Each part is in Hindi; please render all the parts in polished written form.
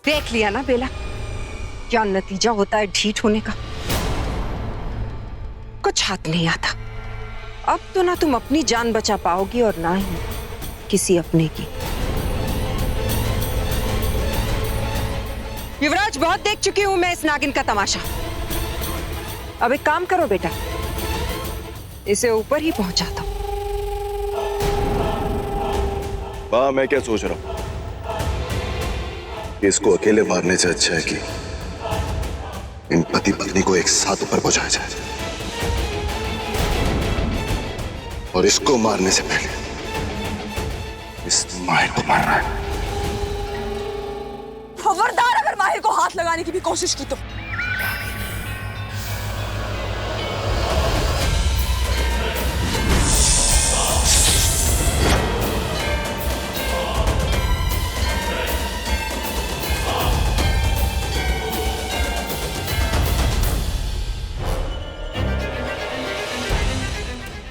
देख लिया ना बेला, क्या नतीजा होता है ढीठ होने का। कुछ हाथ नहीं आता। अब तो ना तुम अपनी जान बचा पाओगी और ना ही किसी अपने की। युवराज, बहुत देख चुकी हूं मैं इस नागिन का तमाशा। अब एक काम करो बेटा, इसे ऊपर ही पहुंचा दो। मां, मैं क्या सोच रहा हूं, इसको अकेले मारने से अच्छा है कि इन पति पत्नी को एक साथ ऊपर पहुंचाया जाए, और इसको मारने से पहले इस माहिर को मारना है। खबरदार अगर माहिर को हाथ लगाने की भी कोशिश की तो।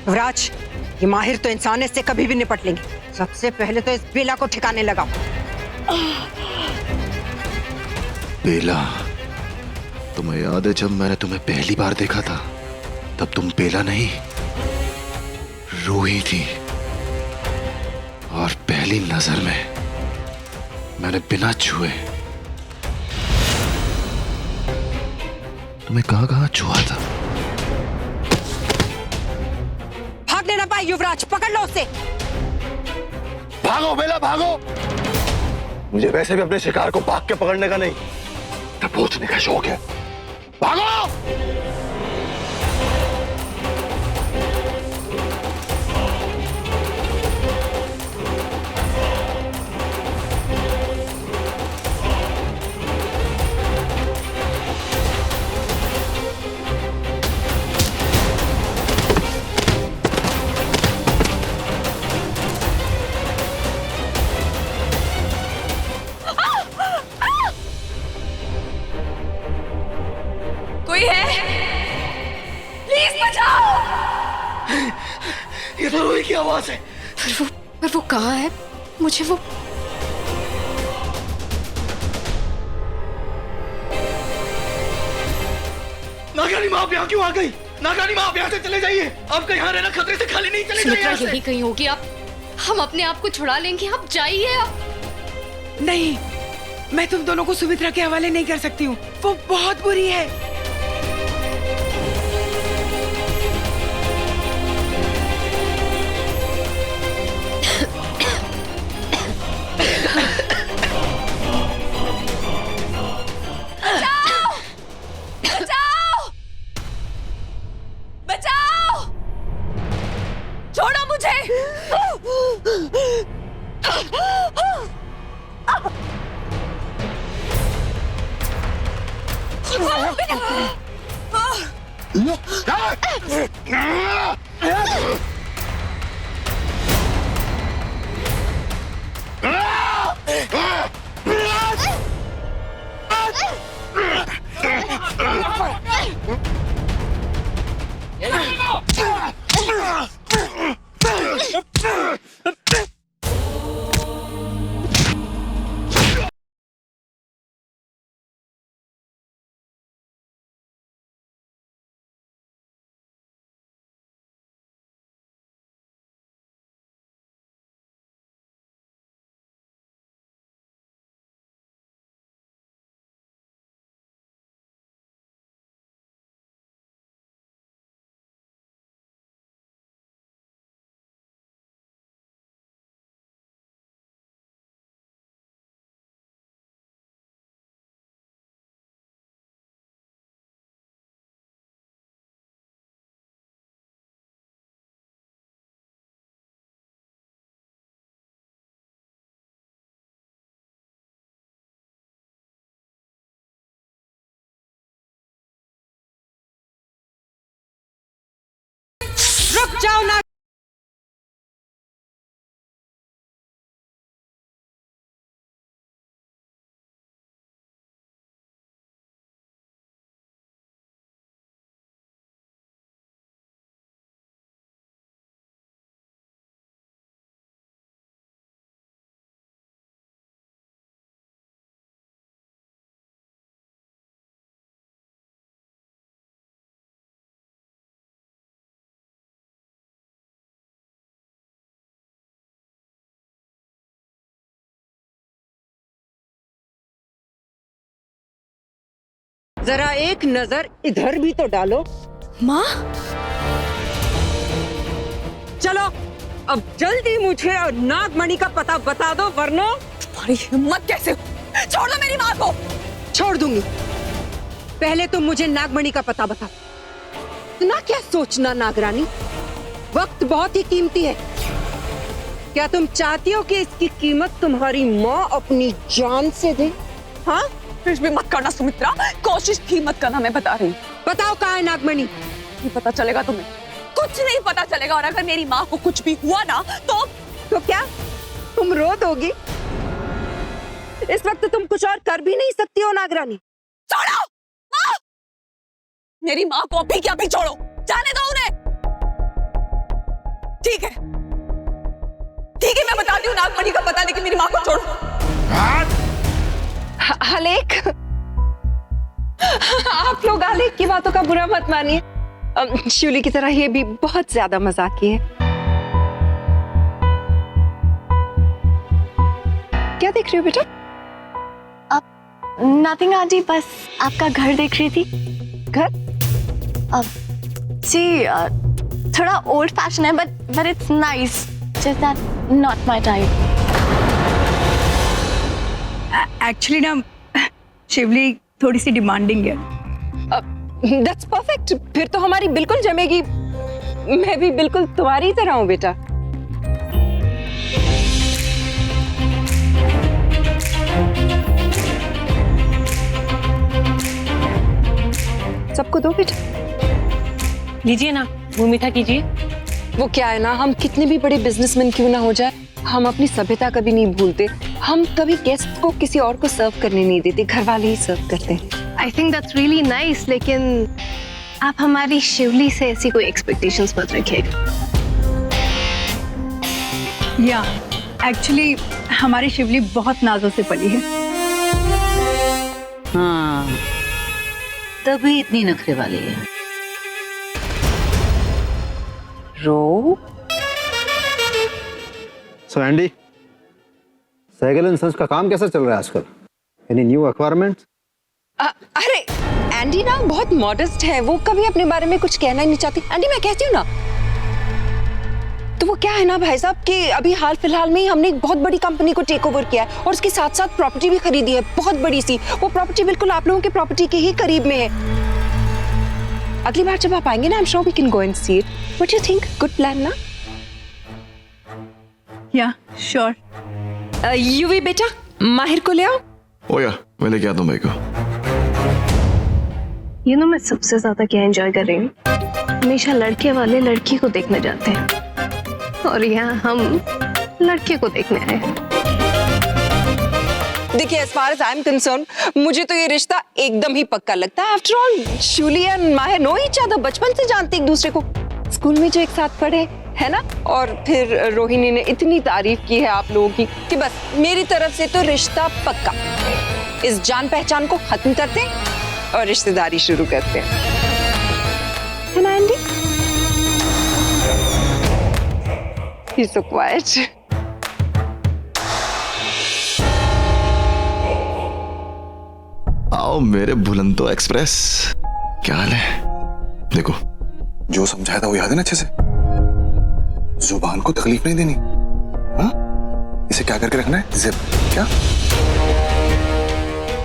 युवराज, ये माहिर तो इंसान है, इससे कभी भी निपट लेंगे। सबसे पहले तो इस बेला को ठिकाने लगाओ। बेला, तुम्हें याद है जब मैंने तुम्हें पहली बार देखा था, तब तुम बेला नहीं, रूही थी। और पहली नजर में मैंने बिना छुए तुम्हें कहां छुआ था। भागने ना पाए युवराज, पकड़ लो उसे। भागो बेला, भागो। मुझे वैसे भी अपने शिकार को भाग के पकड़ने का नहीं, दबोचने का शौक है। भागो। कोई है? प्लीज बचाओ। ये तो रूही की आवाज है। पर वो कहाँ है? मुझे वो नागानी माँ, आप यहाँ क्यों आ गई? नागानी माँ, आप यहाँ से चले जाइए। आपका यहाँ रहना खतरे से खाली नहीं, चले जाइए यहाँ से। यही कहीं होगी। आप हम अपने आप को छुड़ा लेंगे, आप जाइए। आप नहीं, मैं तुम दोनों को सुमित्रा के हवाले नहीं कर सकती हूँ। वो बहुत बुरी है। बचाओ! बचाओ! छोड़ो मुझे! रुक जाओ ना। जरा एक नजर इधर भी तो डालो। माँ, चलो अब जल्दी मुझे और नागमणि का पता बता दो, वरना तुम्हारी हिम्मत कैसे? छोड़ दो मेरी माँ को। छोड़ दूंगी। पहले तुम मुझे नागमणि का पता बताओ। इतना क्या सोचना नागरानी, वक्त बहुत ही कीमती है। क्या तुम चाहती हो कि इसकी कीमत तुम्हारी माँ अपनी जान से दे? हाँ, कुछ भी मत करना सुमित्रा, कोशिश भी मत करना, मैं बता रही हूँ। बताओ कहाँ है नागमणि? नहीं पता चलेगा तुम्हें, कुछ नहीं पता चलेगा। और अगर मेरी माँ को कुछ भी हुआ ना तो क्या तुम रो दोगी? इस वक्त तुम कुछ और कर भी नहीं सकती हो नागरानी। छोड़ो माँ! मेरी माँ को अभी क्या भी छोड़ो, जाने दो उन्हें। ठीक है, ठीक है, मैं बताती हूँ नागमणि का पता, लेकिन मेरी माँ को छोड़ो। आलेख, आप लोग आलेख की बातों का बुरा मत मानिए। शिवली की तरह ये भी बहुत ज्यादा मजाकी है। क्या देख रही हो बेटा? नथिंग आंटी, बस आपका घर देख रही थी। घर? जी थोड़ा ओल्ड फैशन है, but it's nice, just that not my type. Actually ना शिवली थोड़ी सी डिमांडिंग है। दैट्स परफेक्ट, फिर तो हमारी बिल्कुल जमेगी। मैं भी बिल्कुल तुम्हारी तरह हूँ बेटा। सबको दो बेटा। लीजिए ना, वो मीठा कीजिए। वो क्या है ना, हम कितने भी बड़े बिजनेसमैन क्यों ना हो जाए, हम अपनी सभ्यता कभी नहीं भूलते। हम कभी गेस्ट को किसी और को सर्व करने नहीं देते, घर वाले ही सर्व करते हैं। I think that's really nice, लेकिन आप हमारी शिवली से ऐसी कोई एक्सपेक्टेशंस मत रखिएगा। या एक्चुअली हमारी शिवली बहुत नाजों से पली है। हाँ, तभी इतनी नखरे वाली है। रो so Andy, cycle and sons का काम कैसा चल रहा है आजकल? Any new acquirements? अरे एंडी ना बहुत मॉडेस्ट है, वो कभी अपने बारे में कुछ कहना ही नहीं चाहती। एंडी मैं कहती हूँ ना, तो वो क्या है ना भाई साहब कि अभी हाल फिलहाल में ही हमने एक बहुत बड़ी कंपनी को टेक ओवर किया है और उसके साथ साथ प्रॉपर्टी भी खरीदी है, बहुत बड़ी सी। वो प्रॉपर्टी बिल्कुल आप लोगों की प्रॉपर्टी के ही करीब में है। अगली बार जब आप आएंगे ना, I am sure we can go and see it. What you think? Good plan ना? या श्योर। यूवी बेटा, माहिर को ले आओ। ओया, मैं लेके आता हूँ भाई को। यू नो मैं सबसे ज्यादा क्या एंजॉय कर रही हूँ? हमेशा लड़के वाले लड़की को देखने जाते हैं और यहाँ हम लड़के को देखने आए हैं। देखिए, as far as I'm concerned, मुझे तो ये रिश्ता एकदम ही पक्का लगता है। After all, शिवली एंड माहिर नो ईच अदर, बचपन से जानते एक दूसरे को, स्कूल में जो एक साथ पढ़े है ना। और फिर रोहिणी ने इतनी तारीफ की है आप लोगों की कि बस मेरी तरफ से तो रिश्ता पक्का। इस जान पहचान को खत्म करते हैं और रिश्तेदारी शुरू करते हैं, है ना एंडी? He's so quiet. आओ मेरे बुलंदो एक्सप्रेस, क्या हाल है? देखो, जो समझाया था वो याद है ना अच्छे से? जुबान को तकलीफ नहीं देनी। हाँ, इसे क्या करके रखना है? जिप। क्या?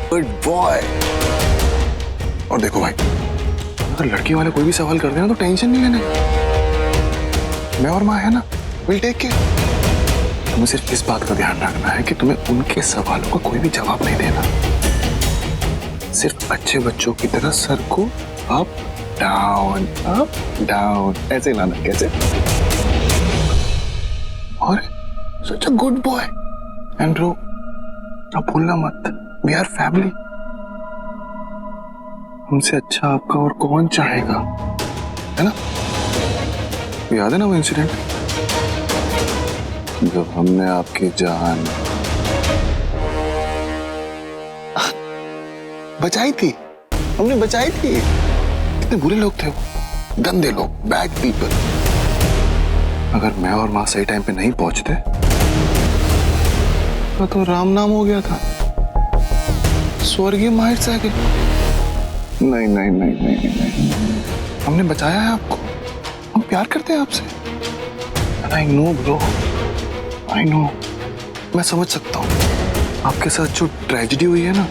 Good boy. और देखो भाई, अगर लड़की वाले कोई भी सवाल कर देना तो टेंशन नहीं लेना। मैं और माँ है ना, विल टेक केयर। तुम्हें सिर्फ इस बात का ध्यान रखना है कि तुम्हें उनके सवालों का कोई भी जवाब नहीं देना। सिर्फ अच्छे बच्चों की तरह सर को अप डाउन ऐसे लाना। कैसे? और सच अ गुड बॉय। एंड्रू, अब भूलना मत, वी आर फैमिली। हमसे अच्छा आपका और कौन चाहेगा, है ना? याद है ना वो इंसिडेंट जब हमने आपकी जान बचाई थी? हमने बचाई थी। कितने बुरे लोग थे वो, गंदे लोग, बैड पीपल। अगर मैं और माँ सही टाइम पे नहीं पहुंचते तो राम नाम हो गया था, स्वर्गीय माहिर साइकिल। नहीं नहीं नहीं नहीं नहीं नहीं, हमने बचाया है आपको, हम प्यार करते हैं आपसे। I know bro, I know, मैं समझ सकता हूँ आपके साथ जो ट्रेजेडी हुई है ना,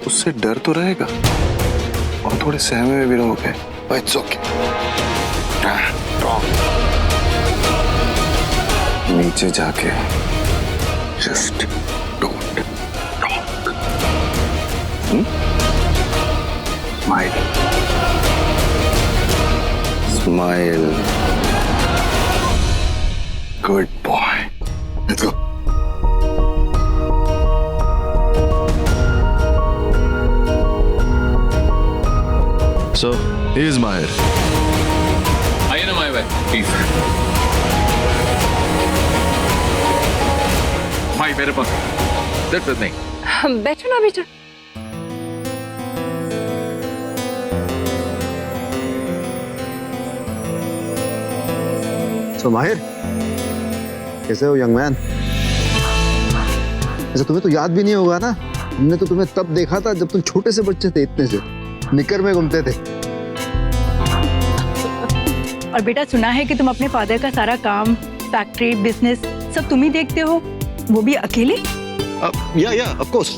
उससे डर तो रहेगा और थोड़े सहमे में भी रहोगे, बट इट्स ओके। नीचे जाके just don't talk. Smile smile, good boy, let's go. So, he is Mahir. I know my way, please. भाई मेरे पास देख नहीं। बैठो ना बेटा। So माहिर, कैसे हो यंग मैन? ऐसा तुम्हें तो याद भी नहीं होगा ना, हमने तो तुम्हें तब देखा था जब तुम छोटे से बच्चे थे, इतने से निकर में घूमते थे। और बेटा सुना है कि तुम अपने फादर का सारा काम, फैक्ट्री, बिजनेस सब तुम ही देखते हो, वो भी अकेले? Yeah, of course,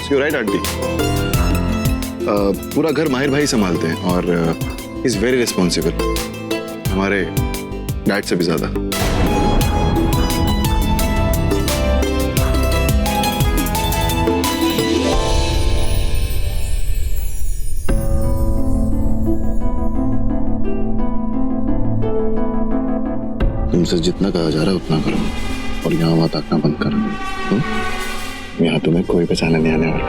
you're right, aunty. पूरा घर माहिर भाई संभालते हैं और इज वेरी रिस्पॉन्सिबल, हमारे डैड से भी ज्यादा। तुमसे जितना कहा जा रहा है उतना करो और यहाँ वहां ताकना बंद करो। यहाँ तुम्हें कोई बचाने नहीं आने वाला।